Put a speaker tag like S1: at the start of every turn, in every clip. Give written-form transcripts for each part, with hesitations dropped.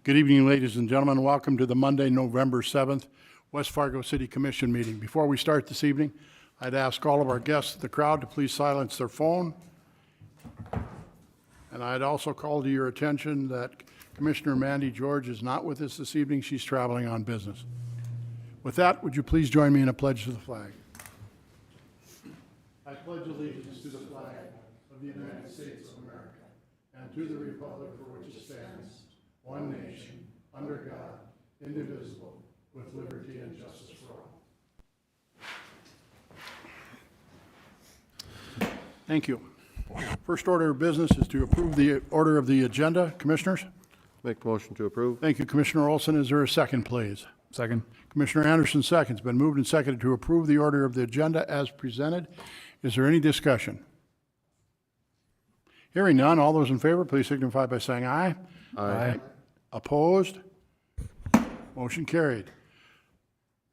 S1: Good evening, ladies and gentlemen. Welcome to the Monday, November 7th, West Fargo City Commission meeting. Before we start this evening, I'd ask all of our guests in the crowd to please silence their phone. And I'd also call to your attention that Commissioner Mandy George is not with us this evening. She's traveling on business. With that, would you please join me in a pledge to the flag? I pledge allegiance to the flag of the United States of America and to the republic for which it stands, one nation, under God, indivisible, with liberty and justice for all. Thank you. First order of business is to approve the order of the agenda. Commissioners?
S2: Make the motion to approve.
S1: Thank you, Commissioner Olson. Is there a second, please?
S3: Second.
S1: Commissioner Anderson seconds. Been moved and seconded to approve the order of the agenda as presented. Is there any discussion? Hearing none, all those in favor, please signify by saying aye.
S3: Aye.
S1: Opposed? Motion carried.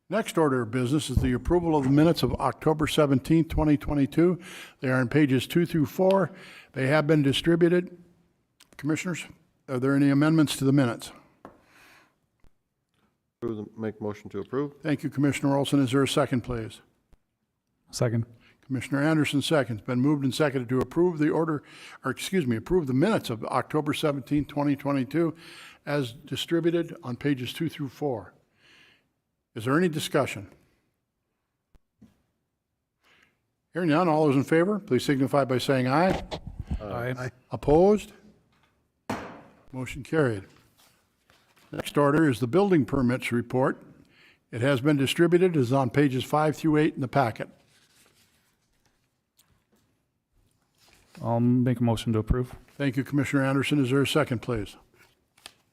S1: Next order of business is the approval of the minutes of October 17, 2022. They are on pages 2 through 4. They have been distributed. Commissioners, are there any amendments to the minutes?
S2: Make motion to approve.
S1: Thank you, Commissioner Olson. Is there a second, please?
S3: Second.
S1: Commissioner Anderson seconds. Been moved and seconded to approve the approve the minutes of October 17, 2022 as distributed on pages 2 through 4. Is there any discussion? Hearing none, all those in favor, please signify by saying aye.
S3: Aye.
S1: Opposed? Motion carried. Next order is the building permits report. It has been distributed, is on pages 5 through 8 in the packet.
S3: I'll make a motion to approve.
S1: Thank you, Commissioner Anderson. Is there a second, please?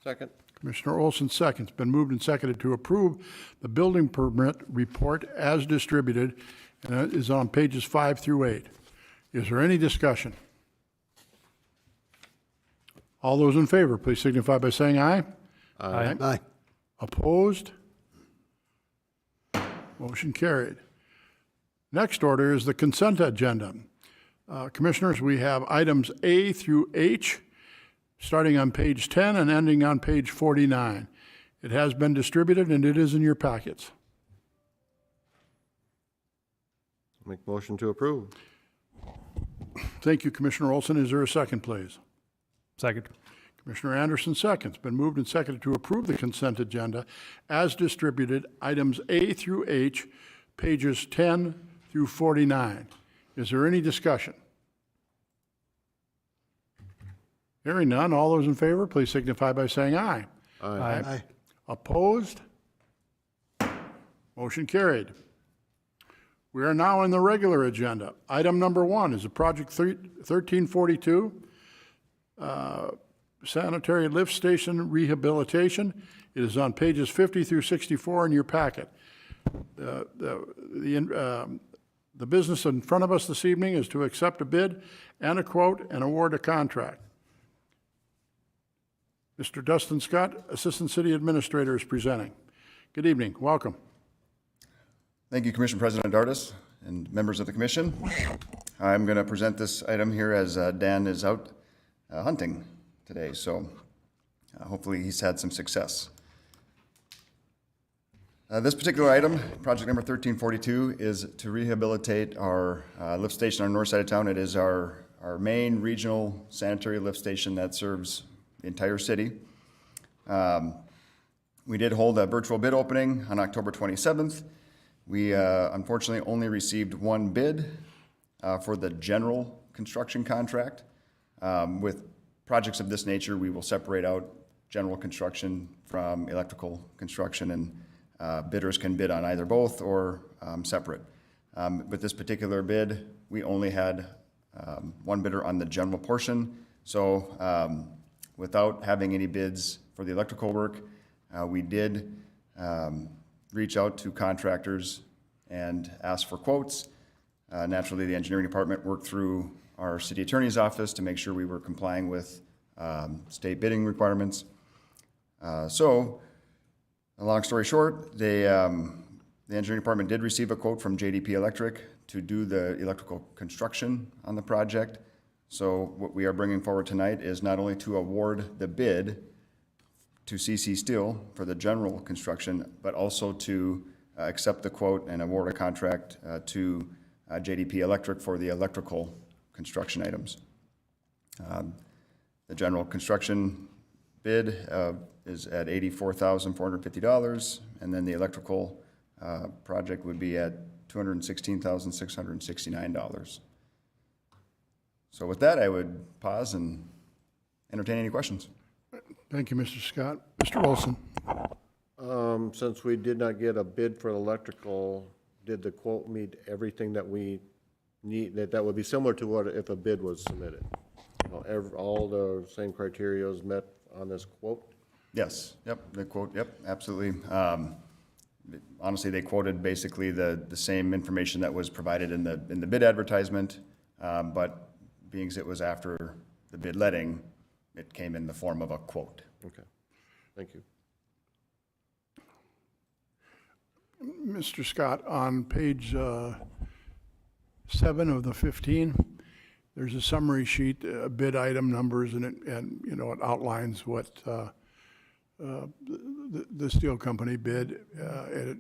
S2: Second.
S1: Commissioner Olson seconds. Been moved and seconded to approve the building permit report as distributed, and it is on pages 5 through 8. Is there any discussion? All those in favor, please signify by saying aye.
S3: Aye.
S1: Aye. Opposed? Motion carried. Next order is the consent agenda. Commissioners, we have items A through H, starting on page 10 and ending on page 49. It has been distributed and it is in your packets.
S2: Make motion to approve.
S1: Thank you, Commissioner Olson. Is there a second, please?
S3: Second.
S1: Commissioner Anderson seconds. Been moved and seconded to approve the consent agenda as distributed, items A through H, pages 10 through 49. Is there any discussion? Hearing none, all those in favor, please signify by saying aye.
S3: Aye.
S1: Opposed? Motion carried. We are now in the regular agenda. Item number 1 is a Project 1342, sanitary lift station rehabilitation. It is on pages 50 through 64 in your packet. The business in front of us this evening is to accept a bid and a quote and award a contract. Mr. Dustin Scott, Assistant City Administrator, is presenting. Good evening. Welcome.
S4: Thank you, Commission President Dardis and members of the Commission. I'm going to present this item here as Dan is out hunting today, so hopefully he's had some success. This particular item, project number 1342, is to rehabilitate our lift station on the north side of town. It is our main regional sanitary lift station that serves the entire city. We did hold a virtual bid opening on October 27th. We unfortunately only received one bid for the general construction contract. With projects of this nature, we will separate out general construction from electrical construction, and bidders can bid on either both or separate. With this particular bid, we only had one bidder on the general portion. So without having any bids for the electrical work, we did reach out to contractors and ask for quotes. Naturally, the engineering department worked through our city attorney's office to make sure we were complying with state bidding requirements. So, a long story short, the engineering department did receive a quote from JDP Electric to do the electrical construction on the project. So what we are bringing forward tonight is not only to award the bid to CC Steel for the general construction, but also to accept the quote and award a contract to JDP Electric for the electrical construction items. The general construction bid is at $84,450, and then the electrical project would be at $216,669. So with that, I would pause and entertain any questions.
S1: Thank you, Mr. Scott. Mr. Olson?
S2: Since we did not get a bid for electrical, did the quote meet everything that we need, that would be similar to what if a bid was submitted? You know, all the same criteria is met on this quote?
S4: Yes, yep, the quote, yep, absolutely. Honestly, they quoted basically the same information that was provided in the bid advertisement, but being as it was after the bid letting, it came in the form of a quote.
S2: Okay, thank you.
S1: Mr. Scott, on page 7 of the 15, there's a summary sheet, bid item numbers, and it outlines what the steel company bid,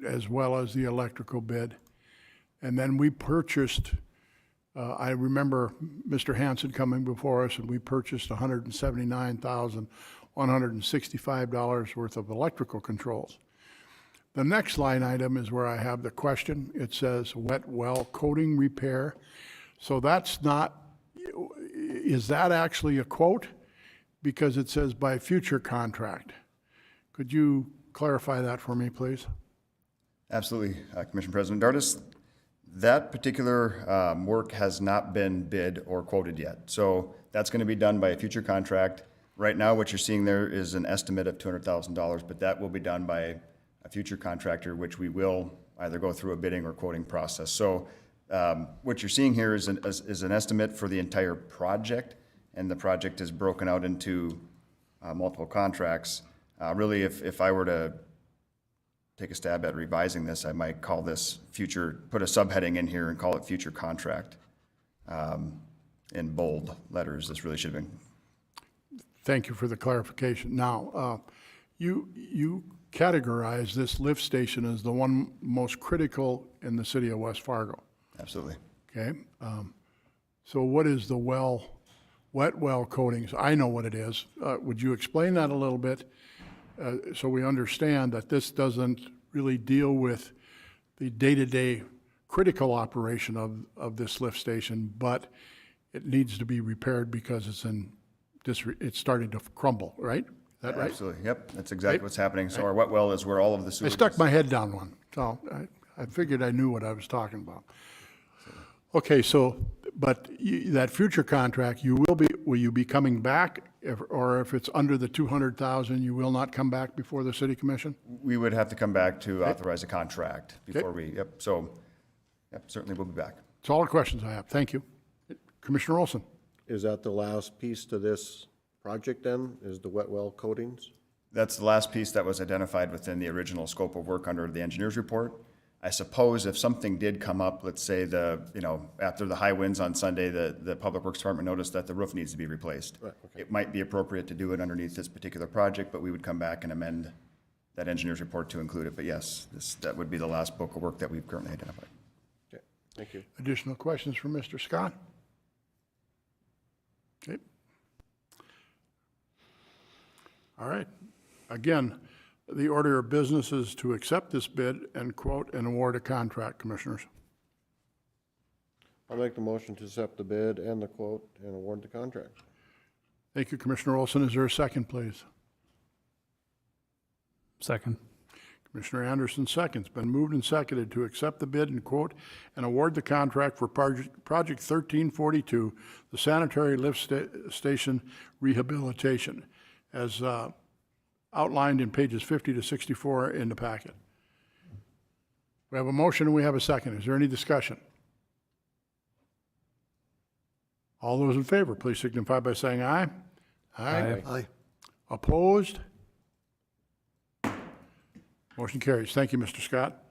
S1: as well as the electrical bid. And then we purchased, I remember Mr. Hanson coming before us, and we purchased $179,165 worth of electrical controls. The next line item is where I have the question. It says wet well coating repair. So that's not, is that actually a quote? Because it says by future contract. Could you clarify that for me, please?
S4: Absolutely, Commissioner President Dardis. That particular work has not been bid or quoted yet. So that's going to be done by a future contract. Right now, what you're seeing there is an estimate of $200,000, but that will be done by a future contractor, which we will either go through a bidding or quoting process. So what you're seeing here is an estimate for the entire project, and the project is broken out into multiple contracts. Really, if I were to take a stab at revising this, I might call this future, put a subheading in here and call it future contract in bold letters. This really should have been.
S1: Thank you for the clarification. Now, you categorize this lift station as the one most critical in the city of West Fargo.
S4: Absolutely.
S1: Okay. So what is the wet well coatings? I know what it is. Would you explain that a little bit so we understand that this doesn't really deal with the day-to-day critical operation of this lift station, but it needs to be repaired because it's starting to crumble, right? Is that right?
S4: Absolutely. Yep. That's exactly what's happening. So our wet well is where all of the
S1: I
S4: sewage.
S1: stuck my head down one, so I figured I knew what I was talking about. Okay, so, but that future contract, will you be coming back? Or if it's under the 200,000, you will not come back before the city commission?
S4: We would have to come back to authorize a contract before so, certainly we'll be back.
S1: That's all the questions I have. Thank you. Commissioner Olson?
S2: Is that the last piece to this project then, is the wet well coatings?
S4: That's the last piece that was identified within the original scope of work under the engineer's report. I suppose if something did come up, let's say after the high winds on Sunday, the Public Works Department noticed that the roof needs to be replaced.
S2: Right, okay.
S4: It might be appropriate to do it underneath this particular project, but we would come back and amend that engineer's report to include it. But yes, that would be the last book of work that we've currently identified.
S2: Okay, thank you.
S1: Additional questions from Mr. Scott? Okay. All right. Again, the order of business is to accept this bid and quote and award a contract, Commissioners.
S2: I'll make the motion to accept the bid and the quote and award the contract.
S1: Thank you, Commissioner Olson. Is there a second, please?
S3: Second.
S1: Commissioner Anderson seconds. Been moved and seconded to accept the bid and quote and award the contract for Project 1342, the sanitary lift station rehabilitation, as outlined in pages 50 to 64 in the packet. We have a motion and we have a second. Is there any discussion? All those in favor, please signify by saying aye.
S3: Aye.
S1: Aye. Opposed? Motion carries. Thank you, Mr. Scott.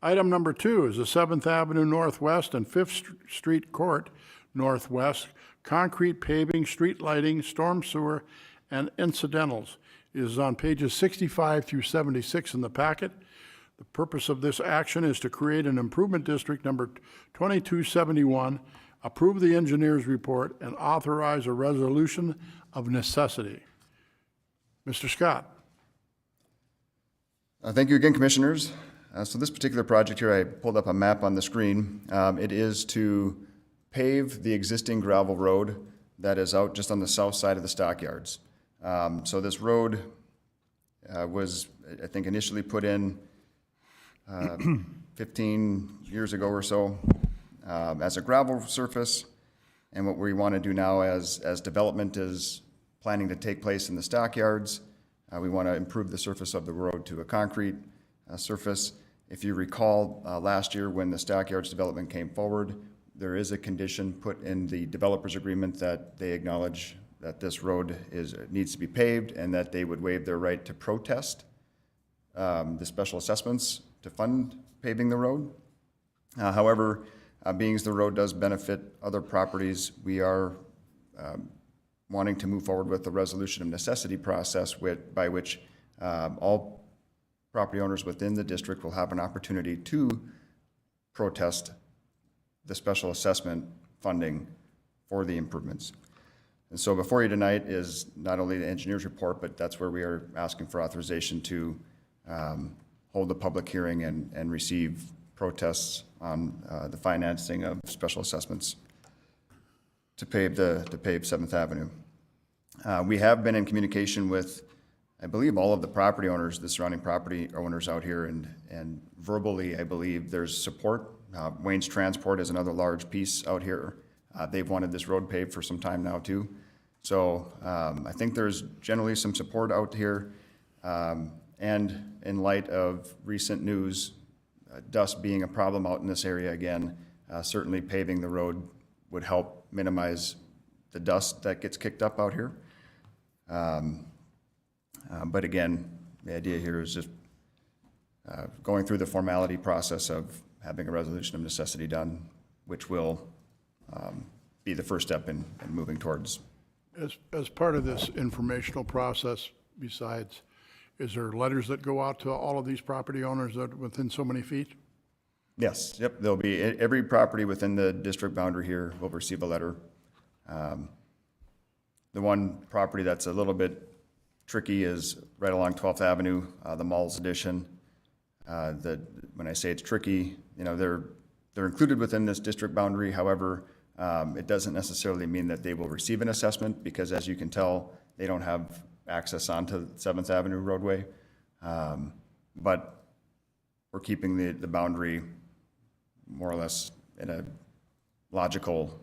S1: Item number 2 is the 7th Avenue Northwest and 5th Street Court Northwest, concrete paving, street lighting, storm sewer, and incidentals. It is on pages 65 through 76 in the packet. The purpose of this action is to create an improvement district number 2271, approve the engineer's report, and authorize a resolution of necessity. Mr. Scott.
S4: Thank you again, Commissioners. So this particular project here, I pulled up a map on the screen. It is to pave the existing gravel road that is out just on the south side of the stockyards. So this road was, I think, initially put in 15 years ago or so as a gravel surface. And what we want to do now as development is planning to take place in the stockyards, we want to improve the surface of the road to a concrete surface. If you recall, last year when the stockyards development came forward, there is a condition put in the developer's agreement that they acknowledge that this road needs to be paved and that they would waive their right to protest the special assessments to fund paving the road. However, being as the road does benefit other properties, we are wanting to move forward with the resolution of necessity process by which all property owners within the district will have an opportunity to protest the special assessment funding for the improvements. And so before you tonight is not only the engineer's report, but that's where we are asking for authorization to hold a public hearing and receive protests on the financing of special assessments to pave 7th Avenue. We have been in communication with, I believe, all of the property owners, the surrounding property owners out here, and verbally, I believe there's support. Wayne's Transport is another large piece out here. They've wanted this road paved for some time now too. So I think there's generally some support out here. And in light of recent news, dust being a problem out in this area again, certainly paving the road would help minimize the dust that gets kicked up out here. But again, the idea here is just going through the formality process of having a resolution of necessity done, which will be the first step in moving towards.
S1: As part of this informational process, besides, is there letters that go out to all of these property owners that within so many feet?
S4: Yes, yep, there'll be, every property within the district boundary here will receive a letter. The one property that's a little bit tricky is right along 12th Avenue, the Malls Edition. When I say it's tricky, they're included within this district boundary. However, it doesn't necessarily mean that they will receive an assessment because, as you can tell, they don't have access onto 7th Avenue roadway. But we're keeping the boundary more or less in a logical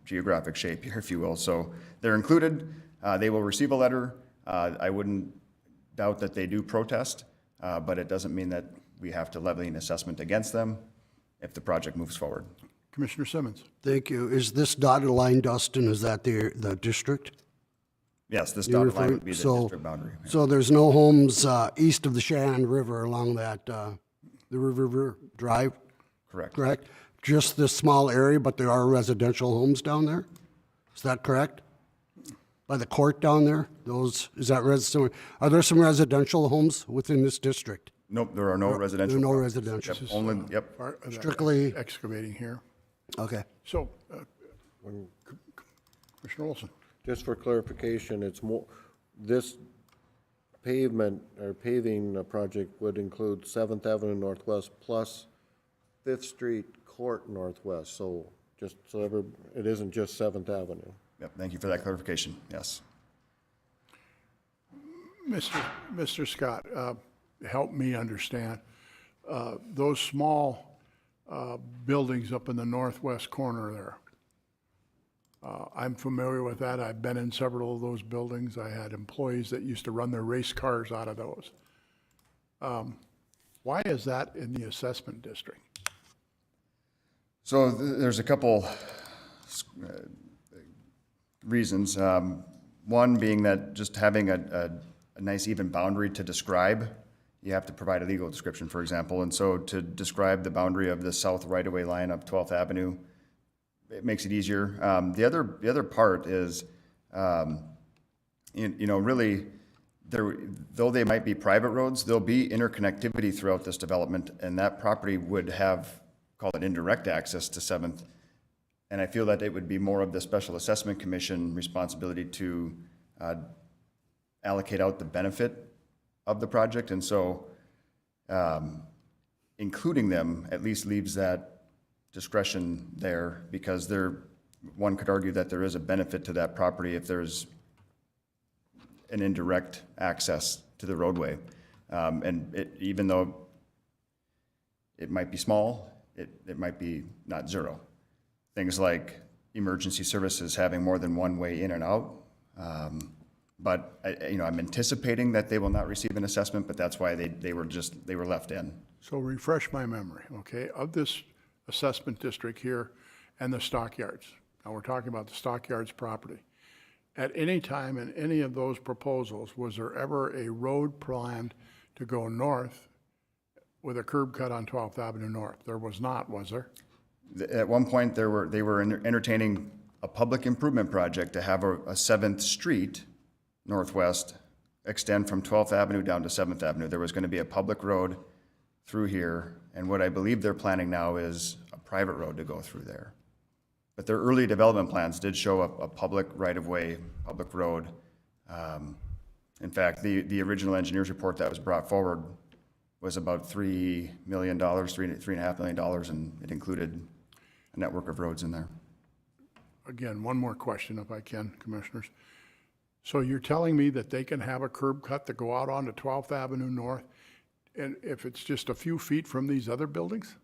S4: geographic shape here, if you will. So they're included. They will receive a letter. I wouldn't doubt that they do protest, but it doesn't mean that we have to levy an assessment against them if the project moves forward.
S1: Commissioner Simmons.
S5: Thank you. Is this dotted line, Dustin, is that the district?
S4: Yes, this dotted line would be the district boundary.
S5: So there's no homes east of the Shannon River along that, the River Drive,
S4: Correct.
S5: correct? Just this small area, but there are residential homes down there? Is that correct? By the court down there? Are there some residential homes within this district?
S4: Nope, there are no residential.
S5: There are no
S4: properties.
S5: residential.
S4: Yep, only, yep.
S1: Part of that
S5: Strictly-
S1: excavating here.
S5: Okay.
S1: So, Commissioner Olson.
S2: Just for clarification, it's more, this pavement or paving project would include 7th Avenue Northwest plus 5th Street Court Northwest. So just so it isn't just 7th Avenue.
S4: Yep, thank you for that clarification, yes.
S1: Mr. Scott, help me understand. Those small buildings up in the northwest corner there, I'm familiar with that. I've been in several of those buildings. I had employees that used to run their race cars out of those. Why is that in the assessment district?
S4: So there's a couple reasons. One being that just having a nice even boundary to describe, you have to provide a legal description, for example. And so to describe the boundary of the south right-of-way line of 12th Avenue, it makes it easier. The other part is, really, though they might be private roads, there'll be interconnectivity throughout this development, and that property would have, call it indirect access to 7th. And I feel that it would be more of the Special Assessment Commission responsibility to allocate out the benefit of the project. And so including them at least leaves that discretion there, because one could argue that there is a benefit to that property if there's an indirect access to the roadway. And even though it might be small, it might be not zero. Things like emergency services having more than one way in and out. But I'm anticipating that they will not receive an assessment, but that's why they were left in.
S1: So refresh my memory, okay, of this assessment district here and the stockyards. Now, we're talking about the stockyards property. At any time in any of those proposals, was there ever a road planned to go north with a curb cut on 12th Avenue North? There was not, was there?
S4: At one point, they were entertaining a public improvement project to have a 7th Street Northwest extend from 12th Avenue down to 7th Avenue. There was going to be a public road through here, and what I believe they're planning now is a private road to go through there. But their early development plans did show a public right-of-way, public road. In fact, the original engineer's report that was brought forward was about $3 million, $3.5 million, and it included a network of roads in there.
S1: Again, one more question if I can, Commissioners. So you're telling me that they can have a curb cut to go out onto 12th Avenue North, and if it's just a few feet from these other buildings?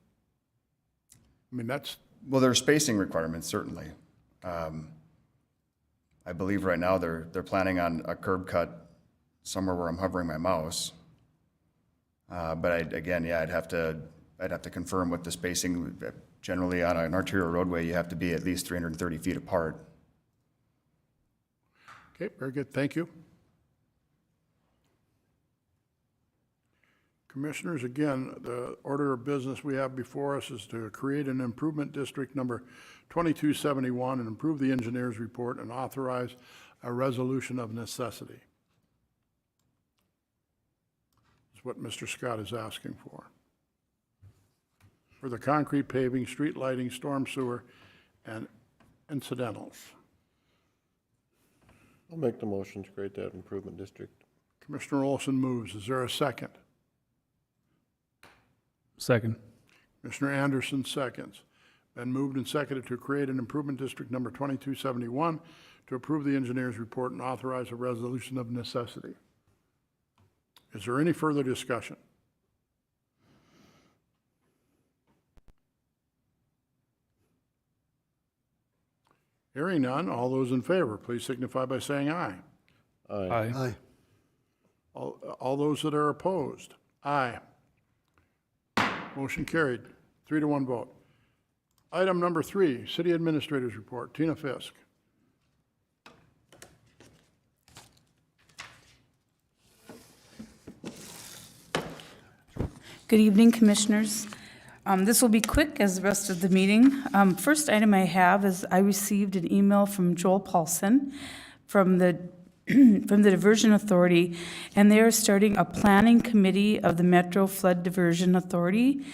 S1: I mean, that's...
S4: Well, there are spacing requirements, certainly. I believe right now they're planning on a curb cut somewhere where I'm hovering my mouse. But I'd have to confirm what the spacing. Generally, on an arterial roadway, you have to be at least 330 feet apart.
S1: Okay, very good, thank you. Commissioners, again, the order of business we have before us is to create an improvement district number 2271 and improve the engineer's report and authorize a resolution of necessity. That's what Mr. Scott is asking for the concrete paving, street lighting, storm sewer, and incidentals.
S2: I'll make the motion to create that improvement district.
S1: Commissioner Olson moves. Is there a second?
S3: Second.
S1: Commissioner Anderson seconds. Been moved and seconded to create an improvement district number 2271 to approve the engineer's report and authorize a resolution of necessity. Is there any further discussion? Hearing none, all those in favor, please signify by saying aye.
S3: Aye.
S5: Aye.
S1: All those that are opposed, aye. Motion carried, 3-1 vote. Item number 3, City Administrator's Report. Tina Fisk.
S6: Good evening, Commissioners. This will be quick as the rest of the meeting. First item I have is I received an email from Joel Paulson from the Diversion Authority, and they are starting a planning committee of the Metro Flood Diversion Authority,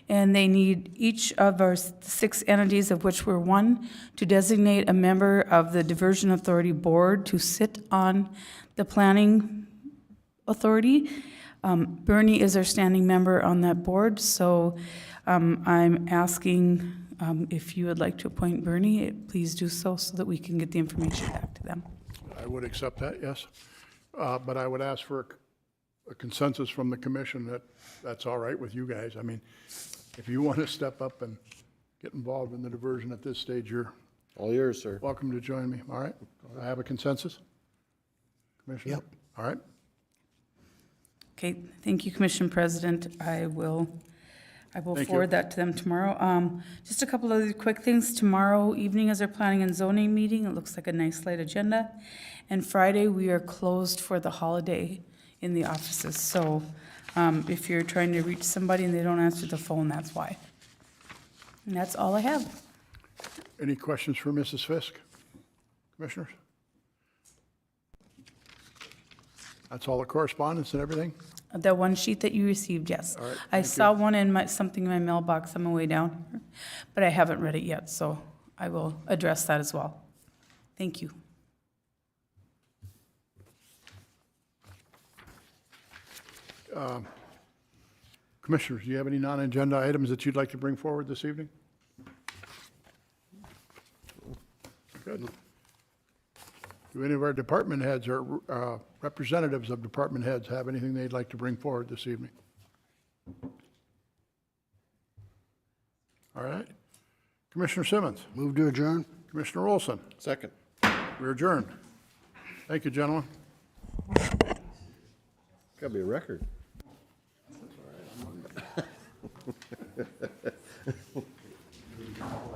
S6: and they need each of our 6 entities, of which we're one, to designate a member of the Diversion Authority Board to sit on the Planning Authority. Bernie is our standing member on that board, so I'm asking if you would like to appoint Bernie, please do so that we can get the information back to them.
S1: I would accept that, yes. But I would ask for a consensus from the commission that that's all right with you guys. I mean, if you want to step up and get involved in the diversion at this stage, you're
S2: All yours, sir.
S1: welcome to join me. All right? I have a consensus? Commissioner?
S5: Yep.
S1: All right.
S6: Okay, thank you, Commission President. I will
S1: Thank you.
S6: forward that to them tomorrow. Just a couple other quick things. Tomorrow evening is our planning and zoning meeting. It looks like a nice light agenda. And Friday, we are closed for the holiday in the offices. So If you're trying to reach somebody and they don't answer the phone, that's why. And that's all I have.
S1: Any questions for Mrs. Fisk? Commissioners? That's all the correspondence and everything?
S6: The one sheet that you received, yes.
S1: All right,
S6: I saw one in something in my mailbox on my way down, here, but I haven't read it yet, so I will address that as well. Thank you.
S1: Commissioners, do you have any non-agenda items that you'd like to bring forward this evening? Good. Do any of our department heads or representatives of department heads have anything they'd like to bring forward this evening? All right. Commissioner Simmons,
S5: Move to adjourn?
S1: Commissioner Olson,
S2: Second.
S1: we're adjourned. Thank you, gentlemen.
S2: Gotta be a record.